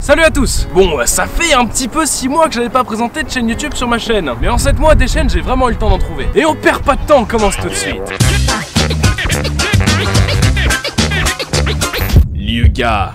Salut à tous. Bon, ça fait un petit peu 6 mois que j'avais pas présenté de chaîne YouTube sur ma chaîne. Mais en 7 mois des chaînes, j'ai vraiment eu le temps d'en trouver. Et on perd pas de temps, on commence tout de suite. Lyuga.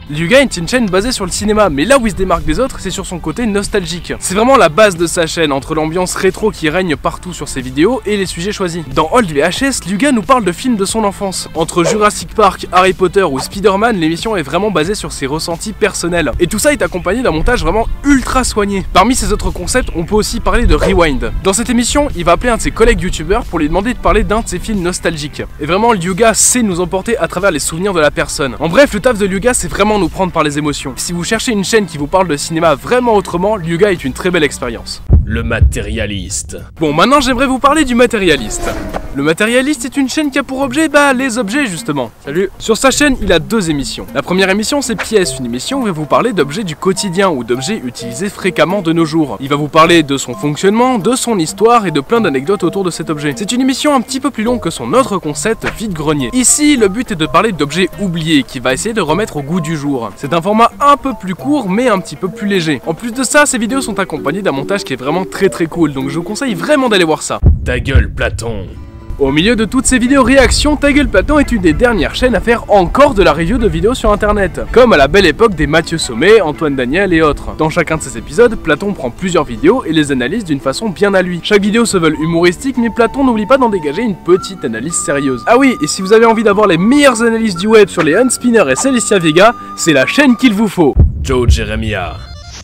Lyuga est une chaîne basée sur le cinéma, mais là où il se démarque des autres, c'est sur son côté nostalgique. C'est vraiment la base de sa chaîne, entre l'ambiance rétro qui règne partout sur ses vidéos et les sujets choisis. Dans Old VHS, Lyuga nous parle de films de son enfance. Entre Jurassic Park, Harry Potter ou Spider-Man, l'émission est vraiment basée sur ses ressentis personnels. Et tout ça est accompagné d'un montage vraiment ultra soigné. Parmi ses autres concepts, on peut aussi parler de Rewind. Dans cette émission, il va appeler un de ses collègues youtubeurs pour lui demander de parler d'un de ses films nostalgiques. Et vraiment, Lyuga sait nous emporter à travers les souvenirs de la personne. En bref, le taf de Lyuga, c'est vraiment nous prendre par les émotions. Si vous cherchez une chaîne qui vous parle de cinéma vraiment autrement, Lyuga est une très belle expérience. Le matérialiste. Bon, maintenant j'aimerais vous parler du matérialiste. Le matérialiste est une chaîne qui a pour objet, les objets justement. Salut. Sur sa chaîne, il a 2 émissions. La première émission, c'est Pièces, une émission où il va vous parler d'objets du quotidien ou d'objets utilisés fréquemment de nos jours. Il va vous parler de son fonctionnement, de son histoire et de plein d'anecdotes autour de cet objet. C'est une émission un petit peu plus longue que son autre concept, Vide-grenier. Ici, le but est de parler d'objets oubliés qu'il va essayer de remettre au goût du jour. C'est un format un peu plus court mais un petit peu plus léger. En plus de ça, ces vidéos sont accompagnées d'un montage qui est vraiment très cool, donc je vous conseille vraiment d'aller voir ça. Ta gueule, Platon. Au milieu de toutes ces vidéos réactions, Ta gueule Platon est une des dernières chaînes à faire encore de la review de vidéos sur internet, comme à la belle époque des Mathieu Sommet, Antoine Daniel et autres. Dans chacun de ces épisodes, Platon prend plusieurs vidéos et les analyse d'une façon bien à lui. Chaque vidéo se veut humoristique, mais Platon n'oublie pas d'en dégager une petite analyse sérieuse. Ah oui, et si vous avez envie d'avoir les meilleures analyses du web sur les Unspinner et Celestia Vega, c'est la chaîne qu'il vous faut. Joe Jeremiah.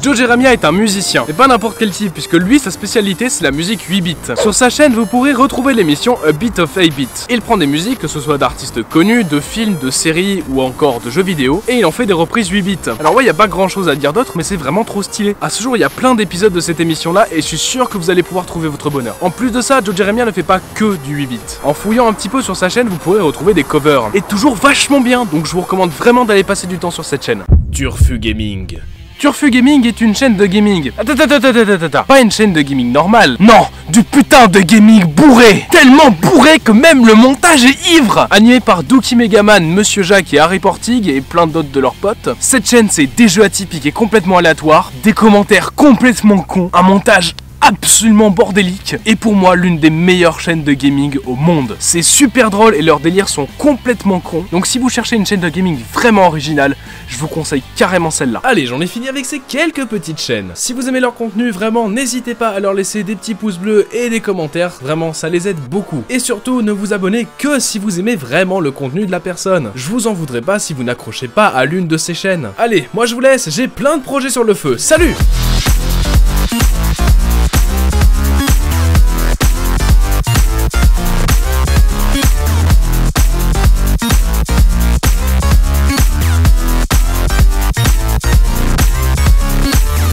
Joe Jeremiah est un musicien, et pas n'importe quel type, puisque lui, sa spécialité, c'est la musique 8 bits. Sur sa chaîne, vous pourrez retrouver l'émission A Bit of 8 Bit. Il prend des musiques, que ce soit d'artistes connus, de films, de séries, ou encore de jeux vidéo, et il en fait des reprises 8 bits. Alors ouais, y a pas grand chose à dire d'autre, mais c'est vraiment trop stylé. À ce jour, il y a plein d'épisodes de cette émission-là, et je suis sûr que vous allez pouvoir trouver votre bonheur. En plus de ça, Joe Jeremiah ne fait pas que du 8 bits. En fouillant un petit peu sur sa chaîne, vous pourrez retrouver des covers. Et toujours vachement bien, donc je vous recommande vraiment d'aller passer du temps sur cette chaîne. Turfu Gaming. Turfu Gaming est une chaîne de gaming. Attends. Pas une chaîne de gaming normale. Non, du putain de gaming bourré. Tellement bourré que même le montage est ivre. Animé par Dookie Megaman, Monsieur Jacques et Harry Portig et plein d'autres de leurs potes. Cette chaîne, c'est des jeux atypiques et complètement aléatoires, des commentaires complètement cons, un montage absolument bordélique et pour moi l'une des meilleures chaînes de gaming au monde. C'est super drôle et leurs délires sont complètement cons. Donc si vous cherchez une chaîne de gaming vraiment originale, je vous conseille carrément celle-là. Allez, j'en ai fini avec ces quelques petites chaînes. Si vous aimez leur contenu, vraiment n'hésitez pas à leur laisser des petits pouces bleus et des commentaires, vraiment ça les aide beaucoup. Et surtout ne vous abonnez que si vous aimez vraiment le contenu de la personne. Je vous en voudrais pas si vous n'accrochez pas à l'une de ces chaînes. Allez, moi je vous laisse, j'ai plein de projets sur le feu. Salut!